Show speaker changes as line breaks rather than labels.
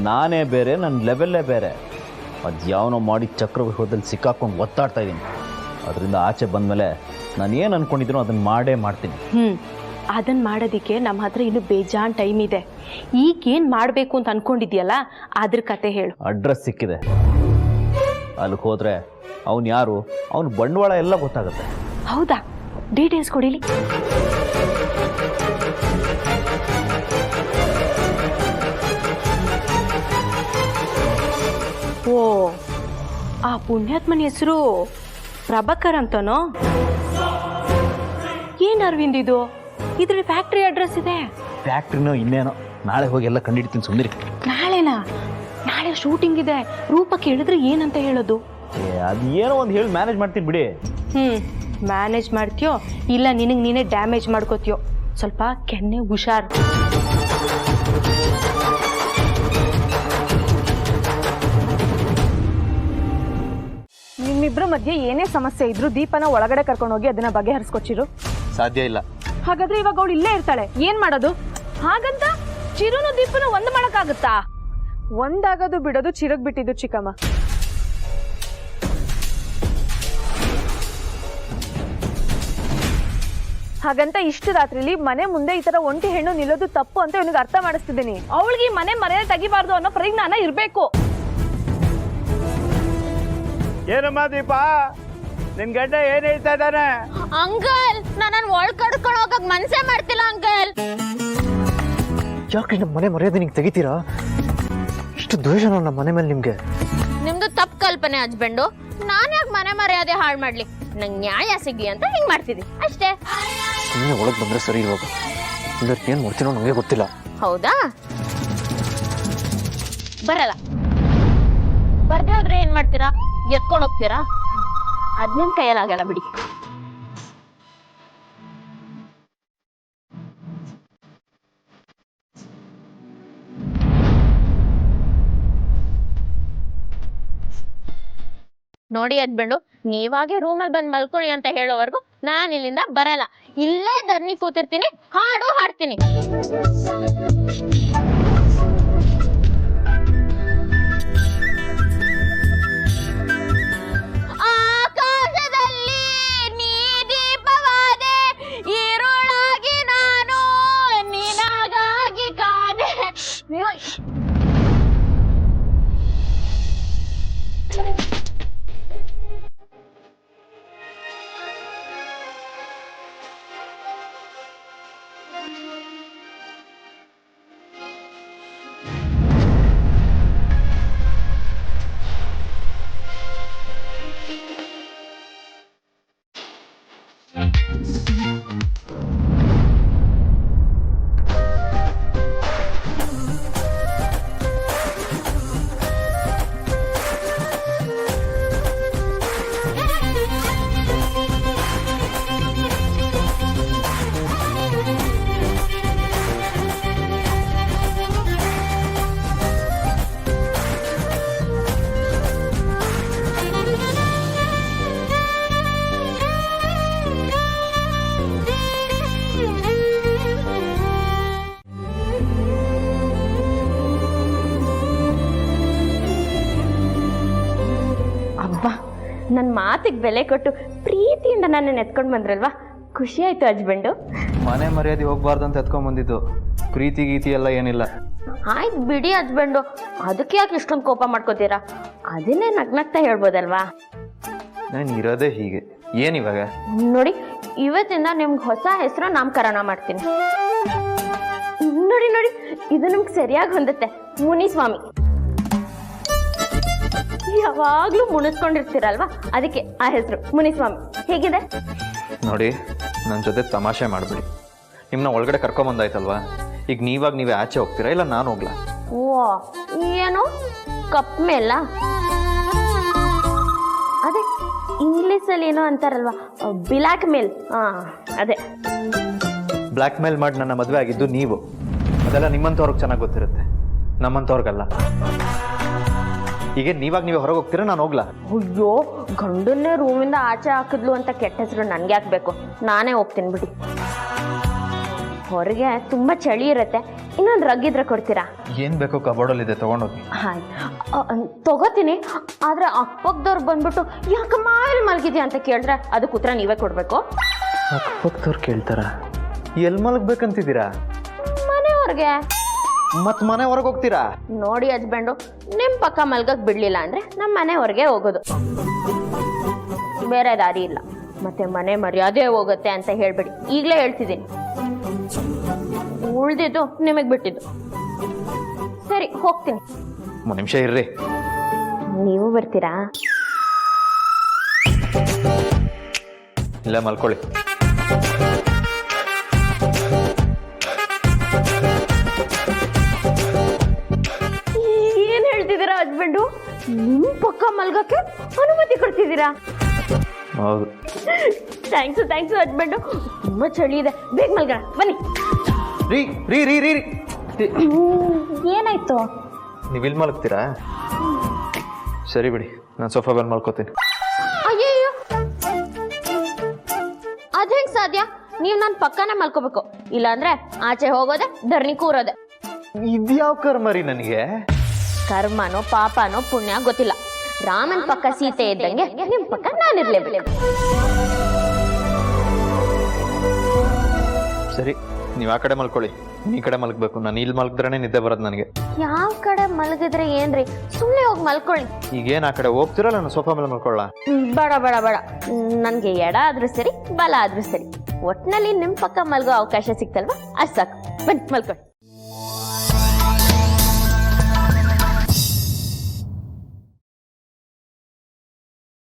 ನಾನೇ ಬೇರೆ, ನನ್ನ ಲೆವೆಲ್ಲೇ ಬೇರೆ. ಅದು ಯಾವನೋ ಮಾಡಿ ಚಕ್ರವ್ಯೂಹದಲ್ಲಿ ಸಿಕ್ಕಾಕೊಂಡು ಒತ್ತಾಡ್ತಾ ಇದ್ದೀನಿ. ಅದರಿಂದ ಆಚೆ ಬಂದಮೇಲೆ ನಾನು ಏನು ಅಂದ್ಕೊಂಡಿದ್ದೀನೋ ಅದನ್ನು ಮಾಡೇ ಮಾಡ್ತೀನಿ.
ಅದನ್ನು ಮಾಡೋದಕ್ಕೆ ನಮ್ಮ ಹತ್ರ ಇನ್ನೂ ಬೇಜಾನ್ ಟೈಮ್ ಇದೆ. ಈಗೇನು ಮಾಡಬೇಕು ಅಂತ ಅಂದ್ಕೊಂಡಿದ್ಯಲ್ಲ ಅದ್ರ ಕತೆ ಹೇಳು.
ಅಡ್ರೆಸ್ ಸಿಕ್ಕಿದೆ, ಅಲ್ಲಿಗೆ ಹೋದರೆ ಅವನು ಯಾರು, ಅವನು ಬಂಡವಾಳ ಎಲ್ಲ ಗೊತ್ತಾಗುತ್ತೆ.
ಹೌದಾ? ಡೀಟೇಲ್ಸ್ ಕೊಡಿಲಿ. ಓ, ಆ ಪುಣ್ಯಾತ್ಮನ ಹೆಸರು ಪ್ರಭಾಕರ್ ಅಂತನೋ? ಏನು ಅರವಿಂದ್ ಇದು? ಇದ್ರಲ್ಲಿ ಫ್ಯಾಕ್ಟ್ರಿ ಅಡ್ರೆಸ್ ಇದೆ.
ಫ್ಯಾಕ್ಟ್ರಿನೋ ಇನ್ನೇನೋ, ನಾಳೆ ಹೋಗಿ ಎಲ್ಲ ಕಂಡಿಡ್ತೀನಿ. ಸುಂದರಿ,
ನಾಳೆನಾ? ನಾಳೆ ಶೂಟಿಂಗ್ ಇದೆ. ರೂಪ ಕೇಳಿದ್ರೆ ಏನಂತ ಹೇಳೋದು?
ಅದು ಏನೋ ಒಂದು ಹೇಳಿ ಮ್ಯಾನೇಜ್ ಮಾಡ್ತೀನಿ ಬಿಡಿ.
ಮ್ಯಾನೇಜ್ ಮಾಡ್ತೀಯೋ ಇಲ್ಲ ನಿನಗೆ ನೀನೇ ಡ್ಯಾಮೇಜ್ ಮಾಡ್ಕೋತೀಯೋ? ಸ್ವಲ್ಪ ಕೆನ್ನೆ ಹುಷಾರ್.
ನಿಮ್ಮಿಬ್ರ ಮಧ್ಯೆ ಏನೇ ಸಮಸ್ಯೆ ಇದ್ರು ದೀಪನ ಒಳಗಡೆ ಕರ್ಕೊಂಡೋಗಿ ಅದನ್ನ ಬಗೆಹರಿಸ್ಕೊಚಿರು.
ಸಾಧ್ಯ ಇಲ್ಲ.
ಹಾಗಾದ್ರೆ ಇವಾಗ ಅವಳು ಇಲ್ಲೇ ಇರ್ತಾಳೆ, ಏನ್ ಮಾಡೋದು? ಹಾಗಂತ ಚಿರುನು ದೀಪನ ಒಂದ್ ಮಾಡಕ್ಕಾಗುತ್ತಾ? ಒಂದಾಗೋದು ಬಿಡೋದು ಚಿರಗ್ ಬಿಟ್ಟಿದ್ದು ಚಿಕ್ಕಮ್ಮ. ಹಾಗಂತ ಇಷ್ಟು ರಾತ್ರಿಲಿ ಮನೆ ಮುಂದೆ ಈ ತರ ಒಂಟಿ ಹೆಣ್ಣು ನಿಲ್ಲೋದು ತಪ್ಪು ಅಂತ ಇವನಿಗೆ ಅರ್ಥ ಮಾಡಿಸ್ತಿದ್ದೀನಿ. ಅವಳಿಗೆ ಮನೆ ಮರ್ಯಾದೆ ತೆಗಿಬಾರ್ದು ಅನ್ನೋ ಪರಿಜ್ಞಾನ ಇರ್ಬೇಕು.
ಏನಮ್ಮ ದೀಪ, ನಿನ್ ಗಂಡ ಏನ್ ಹೇಳ್ತಾ ಇದ್ದಾನೆ?
ಅಂಕಲ್, ನನ್ನ ಒಳಗ್ ಕಡ್ಕೊಂಡು ಹೋಗಕ್ ಮನ್ಸೇ ಮಾಡ್ತಿಲ್ಲ ಅಂಕಲ್.
ಯಾಕೆ ನಮ್ಮ ಮನೆ ಮರ್ಯಾದೆ ನಿಂಗೆ ತೆಗಿತೀರಾ? ಇಷ್ಟು ದ್ವೇಷ ನಮ್ಮ ಮನೆ ಮೇಲೆ ನಿಮ್ಗೆ?
ನಿಮ್ದು ತಪ್ಪು ಕಲ್ಪನೆ ಹಸ್ಬೆಂಡು. ನಾನ್ ಯಾಕೆ ಮನೆ ಮರ್ಯಾದೆ ಹಾಳು ಮಾಡ್ಲಿ? ನಂಗೆ ನ್ಯಾಯ ಸಿಗ್ಲಿ ಅಂತ ಹಿಂಗ್ ಮಾಡ್ತಿದ್ವಿ ಅಷ್ಟೇ.
ಸುಮ್ಮನೆ ಒಳಗ್ ಬಂದ್ರೆ ಸರಿ ಇವಾಗ, ಇಲ್ಲ ಏನ್ ಮಾಡ್ತೀನೋ ನಮಗೆ ಗೊತ್ತಿಲ್ಲ.
ಹೌದಾ? ಬರಲ್ಲ. ಬರ್ದೇ ಹೋದ್ರೆ ಏನ್ ಮಾಡ್ತೀರಾ? ಎತ್ಕೊಂಡು ಹೋಗ್ತೀರಾ? ಅದ್ ನಿಮ್ ಕೈಯಲ್ಲಾಗಲ್ಲ ಬಿಡಿ. ನೋಡಿ ಹಸ್ಬೆಂಡು, ನೀವಾಗೆ ರೂಮಲ್ಲಿ ಬಂದ್ ಮಲ್ಕೊಳ್ಳಿ ಅಂತ ಹೇಳೋವರೆಗೂ ನಾನು ಇಲ್ಲಿಂದ ಬರಲ್ಲ. ಇಲ್ಲೇ ಧರ್ನಿ ಕೂತಿರ್ತೀನಿ, ಹಾಡು ಹಾಡ್ತೀನಿ. ಆಕಾಶದಲ್ಲಿ ನೀ ದೀಪವಾದೆ, ಈರುಳಾಗಿ ನಾನು ನಿನಗಾಗಿ ಕಾದೆ. ನನ್ನ ಮಾತಿಗೆ ಬೆಲೆ ಕೊಟ್ಟು ಪ್ರೀತಿಯಿಂದ ನನ್ನ ಎತ್ಕೊಂಡು ಬಂದ್ರಲ್ವಾ, ಖುಷಿ ಆಯ್ತು ಹಸ್ಬೆಂಡು.
ಮನೆ ಮರ್ಯಾದೆ ಹೋಗ್ಬಾರ್ದು ಅಂತ ಎತ್ಕೊಂಡ್ ಬಂದಿದ್ದು, ಪ್ರೀತಿ ಗೀತಿ ಎಲ್ಲ ಏನಿಲ್ಲ.
ಆಯ್ತು ಬಿಡಿ ಹಸ್ಬೆಂಡು, ಅದಕ್ಕೆ ಯಾಕೆ ಇಷ್ಟೊಂದು ಕೋಪ ಮಾಡ್ಕೋತೀರಾ? ಅದನ್ನೇ ನಗ್ನಗ್ತಾ ಹೇಳ್ಬೋದಲ್ವಾ?
ನಾನು ಇರೋದೇ ಹೀಗೆ. ಏನಿವಾಗ
ನೋಡಿ, ಇವತ್ತಿಂದ ನಿಮ್ಗೆ ಹೊಸ ಹೆಸರು ನಾಮಕರಣ ಮಾಡ್ತೀನಿ. ನೋಡಿ ನೋಡಿ, ಇದು ನಿಮ್ಗೆ ಸರಿಯಾಗಿ ಹೊಂದುತ್ತೆ. ಮುನಿಸ್ವಾಮಿ. ಯಾವಾಗ್ಲೂ ಮುನಿಸ್ಕೊಂಡಿರ್ತೀರಲ್ವಾ, ಅದಕ್ಕೆ ಆ ಹೆಸರು ಮುನಿಸ್ವಾಮಿ. ಹೇಗಿದೆ
ನೋಡಿ? ನನ್ನ ಜೊತೆ ತಮಾಷೆ ಮಾಡ್ಬಿಡಿ. ನಿಮ್ಮನ್ನ ಒಳಗಡೆ ಕರ್ಕೊಂಬಂದಾಯ್ತಲ್ವಾ, ಈಗ ನೀವೇ ಆಚೆ ಹೋಗ್ತೀರಾ ಇಲ್ಲ ನಾನು ಹೋಗ್ಲಾ?
ಓ, ಏನು ಕಪ್ ಮೇಲ? ಅದೇ ಇಂಗ್ಲೀಷಲ್ಲಿ ಏನೋ ಅಂತಾರಲ್ವಾ, ಬ್ಲ್ಯಾಕ್ ಮೇಲ್. ಅದೇ
ಬ್ಲ್ಯಾಕ್ ಮೇಲ್ ಮಾಡಿ ನನ್ನ ಮದುವೆ ಆಗಿದ್ದು ನೀವು. ಅದೆಲ್ಲ ನಿಮ್ಮಂಥವ್ರಿಗೆ ಚೆನ್ನಾಗಿ ಗೊತ್ತಿರುತ್ತೆ, ನಮ್ಮಂಥವ್ರಿಗಲ್ಲ. ಈಗ ನೀವೇ ಹೊರಗೆ ಹೋಗ್ತೀರಾ, ನಾನು ಹೋಗ್ಲಾ?
ಅಯ್ಯೋ, ಗಂಡನ್ನೇ ರೂಮಿಂದ ಆಚೆ ಹಾಕಿದ್ಲು ಅಂತ ಕೆಟ್ಟ ಹೆಸರು ನನ್ಗೆ ಹಾಕ್ಬೇಕು. ನಾನೇ ಹೋಗ್ತೀನಿ ಬಿಡಿ. ಹೊರಗೆ ತುಂಬಾ ಚಳಿ ಇರುತ್ತೆ, ಇನ್ನೊಂದು ರಗ್ ಇದ್ರೆ ಕೊಡ್ತೀರಾ?
ಏನು ಬೇಕೋ ಕಬೋರ್ಡಲ್ಲಿದೆ ತೊಗೊಂಡೋಗಿ.
ಹಾಯ್ ತಗೋತೀನಿ. ಆದ್ರೆ ಅಕ್ಕಪಕ್ಕದವ್ರು ಬಂದ್ಬಿಟ್ಟು ಯಾಕಮ್ಮ ಇಲ್ಲಿ ಮಲಗಿದ್ಯಾ ಅಂತ ಕೇಳಿದ್ರೆ ಅದಕ್ಕೆ ಉತ್ತರ ನೀವೇ ಕೊಡ್ಬೇಕು.
ಅಕ್ಕಪಕ್ಕದವ್ರು ಕೇಳ್ತಾರ? ಎಲ್ಲಿ ಮಲಗ್ಬೇಕಂತಿದ್ದೀರಾ?
ಮನೆಯವ್ರಿಗೆ.
ಮತ್ ಮನೆ ಹೊರಗೆ ಹೋಗ್ತೀರಾ?
ನೋಡಿ ಹಸ್ಬೆಂಡು, ನಿಮ್ ಪಕ್ಕ ಮಲ್ಗಕ್ ಬಿಡ್ಲಿಲ್ಲ ಅಂದ್ರೆ ನಮ್ಮ ಮನೆಯವ್ರಿಗೆ ಹೋಗೋದು, ಬೇರೆ ದಾರಿ ಇಲ್ಲ. ಮತ್ತೆ ಮನೆ ಮರ್ಯಾದೆ ಹೋಗುತ್ತೆ ಅಂತ ಹೇಳ್ಬೇಡಿ, ಈಗಲೇ ಹೇಳ್ತಿದ್ದೀನಿ. ಉಳ್ದಿದ್ದು ನಿಮಗ್ ಬಿಟ್ಟಿದ್ದು. ಸರಿ ಹೋಗ್ತೀನಿ.
ಒಂದು ನಿಮಿಷ ಇರ್ರಿ.
ನೀವು ಬರ್ತೀರಾ?
ಇಲ್ಲ ಮಲ್ಕೊಳ್ಳಿ.
ಏನ್ ಹೇಳ್ತಿದ್ದೀರಾ ಹಸ್ಬೆಂಡು? ನಿಮ್ ಪಕ್ಕ ಮಲ್ಗಕ್ಕೆ ಅನುಮತಿ ಕೊಡ್ತಿದ್ದೀರಾ?
ಹೌದು.
Thanks husband. ತುಂಬಾ ಚಳಿ ಇದೆ, ಬೇಗ ಮಲ್ಗೋಣ ಬನ್ನಿ.
ರೀ ರೀ ರೀ ರೀ
ಏನಾಯ್ತು?
ನೀವು ಇಲ್ಲಿ ಮಲಗ್ತೀರಾ? ಸರಿ ಬಿಡಿ, ನಾನು ಸೋಫಾ ಮೇಲೆ ಮಲ್ಕೋತೀನಿ.
ಅಯ್ಯಯ್ಯೋ, ಅದ್ ಹೆಂಗ್ ಸಾಧ್ಯ? ನೀವ್ ನನ್ ಪಕ್ಕನೇ ಮಲ್ಕೋಬೇಕು, ಇಲ್ಲಾಂದ್ರೆ ಆಚೆ ಹೋಗೋದೆ ಧರಣಿ ಕೂರೋದೆ.
ಇದ್ಯಾವ ಕರ್ಮರಿ ನನಗೆ?
ಕರ್ಮನೋ ಪಾಪನೋ ಪುಣ್ಯ ಗೊತ್ತಿಲ್ಲ. ರಾಮನ್ ಪಕ್ಕ ಸೀತೆ ಇದ್ದಂಗೆ ನಿಮ್ ಪಕ್ಕ ನಾನಿರ್ಲೇಬೇಕು.
ಸರಿ, ನೀವು ಆ ಕಡೆ ಮಲ್ಕೊಳ್ಳಿ, ಈ ಕಡೆ ಮಲ್ಗಬೇಕು. ನಾನು ಇಲ್ಲಿ ಮಲ್ಗಿದ್ರೇನೆ ನಿದ್ದೆ ಬರೋದು ನನಗೆ.
ಯಾವ ಕಡೆ ಮಲಗಿದ್ರೆ ಏನ್ರಿ, ಸುಮ್ನೆ ಹೋಗಿ ಮಲ್ಕೊಳ್ಳಿ.
ಈಗೇನು ಆ ಕಡೆ ಹೋಗ್ತೀರಲ್ಲ, ನಾನು ಸೋಫಾ ಮೇಲೆ ಮಲ್ಕೊಳ್ಳ?
ಬೇಡ ನನ್ಗೆ ಎಡ ಆದ್ರೂ ಸರಿ, ಬಲ ಆದ್ರೂ ಸರಿ, ಒಟ್ನಲ್ಲಿ ನಿಮ್ ಪಕ್ಕ ಮಲ್ಗೋ ಅವಕಾಶ ಸಿಕ್ತಲ್ವಾ, ಅದ್ ಸಾಕು. ಬನ್ನಿ ಮಲ್ಕೊಳ್ಳಿ.